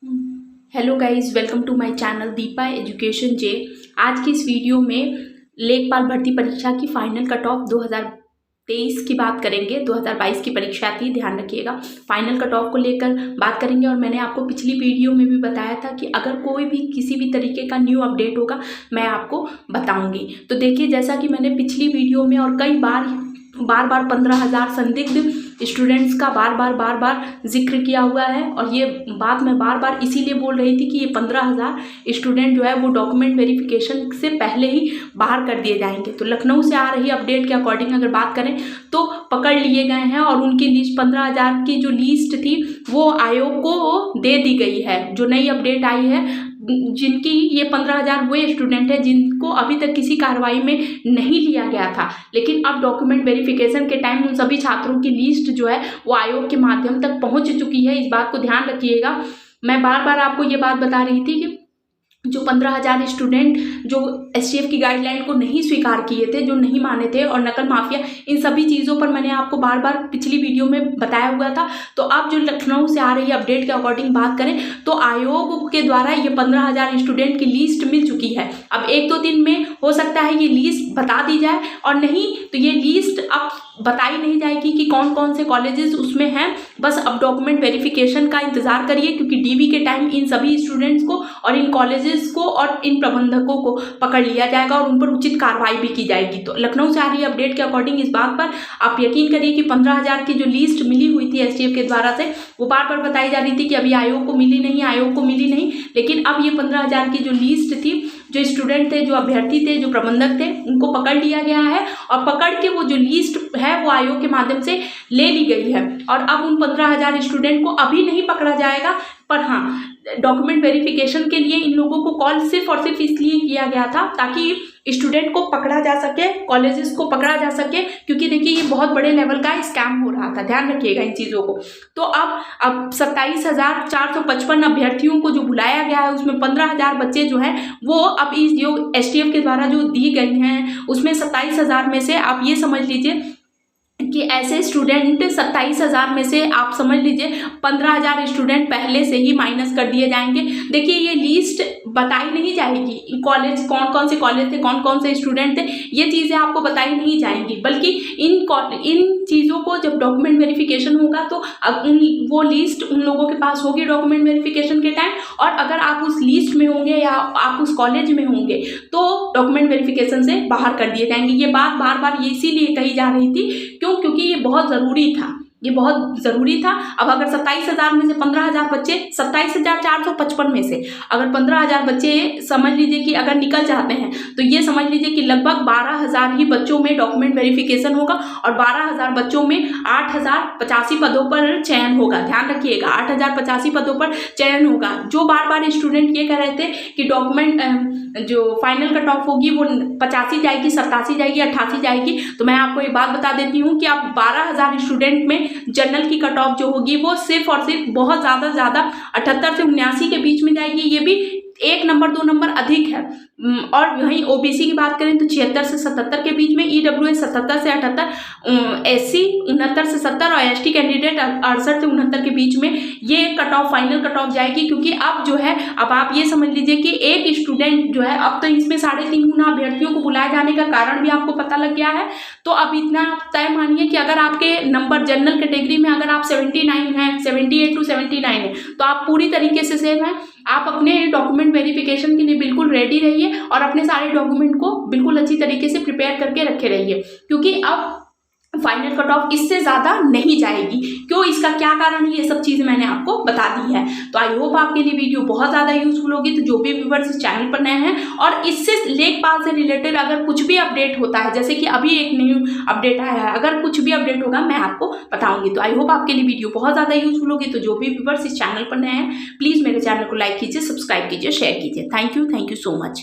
Hello guys, welcome to my channel Deepa education जे। आज की इस वीडियो में लेखपाल भर्ती परीक्षा की फाइनल कट ऑफ 2023 की बात करेंगे। 2022 की परीक्षा थी, ध्यान रखिएगा। फाइनल कट ऑफ को लेकर बात करेंगे और मैंने आपको पिछली वीडियो में भी बताया था कि अगर कोई भी किसी भी तरीके का न्यू अपडेट होगा मैं आपको बताऊंगी। तो देखिए, जैसा कि मैंने पिछली वीडियो में और कई बार 15,000 संदिग्ध स्टूडेंट्स का बार बार जिक्र किया हुआ है और ये बात मैं बार बार इसीलिए बोल रही थी कि ये 15,000 स्टूडेंट जो है वो डॉक्यूमेंट वेरिफिकेशन से पहले ही बाहर कर दिए जाएंगे। तो लखनऊ से आ रही अपडेट के अकॉर्डिंग अगर बात करें तो पकड़ लिए गए हैं और उनकी लिस्ट 15,000 की जो लिस्ट थी वो आयोग को दे दी गई है। जो नई अपडेट आई है, जिनकी ये 15,000 वो स्टूडेंट है जिनको अभी तक किसी कार्रवाई में नहीं लिया गया था, लेकिन अब डॉक्यूमेंट वेरिफिकेशन के टाइम उन सभी छात्रों की लिस्ट जो है वो आयोग के माध्यम तक पहुंच चुकी है। इस बात को ध्यान रखिएगा। मैं बार बार आपको ये बात बता रही थी कि जो 15,000 स्टूडेंट जो एसटीएफ की गाइडलाइन को नहीं स्वीकार किए थे, जो नहीं माने थे, और नकल माफिया, इन सभी चीज़ों पर मैंने आपको बार बार पिछली वीडियो में बताया हुआ था। तो अब जो लखनऊ से आ रही अपडेट के अकॉर्डिंग बात करें तो आयोग के द्वारा ये 15,000 स्टूडेंट की लिस्ट मिल चुकी है। अब 1-2 दिन में हो सकता है ये लिस्ट बता दी जाए, और नहीं तो ये लिस्ट अब बताई नहीं जाएगी कि कौन कौन से कॉलेजेस उसमें हैं। बस अब डॉक्यूमेंट वेरिफिकेशन का इंतजार करिए, क्योंकि डीबी के टाइम इन सभी स्टूडेंट्स को और इन कॉलेजेस को और इन प्रबंधकों को पकड़ लिया जाएगा और उन पर उचित कार्रवाई भी की जाएगी। तो लखनऊ से आ रही अपडेट के अकॉर्डिंग इस बात पर आप यकीन करिए कि 15,000 की जो लिस्ट मिली हुई थी एसटीएफ के द्वारा से, वो बार बार बताई जा रही थी कि अभी आयोग को मिली नहीं, आयोग को मिली नहीं, लेकिन अब ये 15,000 की जो लिस्ट थी, जो स्टूडेंट थे, जो अभ्यर्थी थे, जो प्रबंधक थे, उनको पकड़ लिया गया है और पकड़ के वो जो लिस्ट है वो आयोग के माध्यम से ले ली गई है। और अब उन 15,000 स्टूडेंट को अभी नहीं पकड़ा जाएगा, पर हाँ, डॉक्यूमेंट वेरिफिकेशन के लिए इन लोगों को कॉल सिर्फ और सिर्फ इसलिए किया गया था ताकि स्टूडेंट को पकड़ा जा सके, कॉलेजेस को पकड़ा जा सके, क्योंकि देखिए ये बहुत बड़े लेवल का स्कैम हो रहा था। ध्यान रखिएगा इन चीज़ों को। तो अब 27,455 अभ्यर्थियों को जो बुलाया गया है, उसमें 15,000 बच्चे जो हैं वो अब इस जो एसटीएफ के द्वारा जो दी गई हैं उसमें 27,000 में से आप ये समझ लीजिए कि ऐसे स्टूडेंट 27,000 में से आप समझ लीजिए 15,000 स्टूडेंट पहले से ही माइनस कर दिए जाएंगे। देखिए ये लिस्ट बताई नहीं जाएगी, कॉलेज कौन कौन से कॉलेज थे, कौन कौन से स्टूडेंट थे, ये चीज़ें आपको बताई नहीं जाएंगी, बल्कि इन चीज़ों को जब डॉक्यूमेंट वेरिफिकेशन होगा तो वो लिस्ट उन लोगों के पास होगी डॉक्यूमेंट वेरिफिकेशन के टाइम। और अगर आप उस लिस्ट में होंगे या आप उस कॉलेज में होंगे तो डॉक्यूमेंट वेरिफिकेशन से बाहर कर दिए जाएंगे। ये बात बार बार ये इसीलिए कही जा रही थी क्योंकि ये बहुत ज़रूरी था, ये बहुत ज़रूरी था। अब अगर 27,000 में से 15,000 बच्चे, 27,455 में से अगर 15,000 बच्चे समझ लीजिए कि अगर निकल जाते हैं तो ये समझ लीजिए कि लगभग 12,000 ही बच्चों में डॉक्यूमेंट वेरिफिकेशन होगा और 12,000 बच्चों में 8,085 पदों पर चयन होगा। ध्यान रखिएगा, 8,085 पदों पर चयन होगा। जो बार बार स्टूडेंट ये कह रहे थे कि डॉक्यूमेंट जो फाइनल कट ऑफ होगी वो 85 जाएगी, 87 जाएगी, 88 जाएगी, तो मैं आपको एक बात बता देती हूँ कि अब 12,000 स्टूडेंट में जनरल की कट ऑफ जो होगी वो सिर्फ और सिर्फ बहुत ज़्यादा 78 से 79 के बीच में जाएगी। ये भी 1 नंबर 2 नंबर अधिक है। और वहीं ओबीसी की बात करें तो 76 से 77 के बीच में, ईडब्ल्यूएस 77 से 78, एससी 69 से 70 और एसटी कैंडिडेट 68 से 69 के बीच में ये cut off final cut off जाएगी। क्योंकि अब जो है, अब आप ये समझ लीजिए कि एक स्टूडेंट जो है, अब तो इसमें 3.5 गुना अभ्यर्थियों को बुलाए जाने का कारण भी आपको पता लग गया है। तो अब इतना तय मानिए कि अगर आपके नंबर जनरल कैटेगरी में अगर आप 79 हैं, 78 to 79 है, तो आप पूरी तरीके से सेफ हैं। आप अपने डॉक्यूमेंट वेरिफिकेशन के लिए बिल्कुल रेडी रहिए और अपने सारे डॉक्यूमेंट को बिल्कुल अच्छी तरीके से प्रिपेयर करके रखे रहिए, क्योंकि अब फाइनल कट ऑफ इससे ज़्यादा नहीं जाएगी। क्यों, इसका क्या कारण है, ये सब चीज़ें मैंने आपको बता दी है। तो आई होप आपके लिए वीडियो बहुत ज़्यादा यूजफुल होगी। तो जो भी व्यूअर्स इस चैनल पर नए हैं और इससे लेखपाल से रिलेटेड अगर कुछ भी अपडेट होता है, जैसे कि अभी एक न्यू अपडेट आया है, अगर कुछ भी अपडेट होगा मैं आपको बताऊंगी। तो आई होप आपके लिए वीडियो बहुत ज़्यादा यूजफुल होगी। तो जो भी व्यूअर्स इस चैनल पर नए हैं प्लीज़ मेरे चैनल को लाइक कीजिए, सब्सक्राइब कीजिए, शेयर कीजिए। Thank you so much.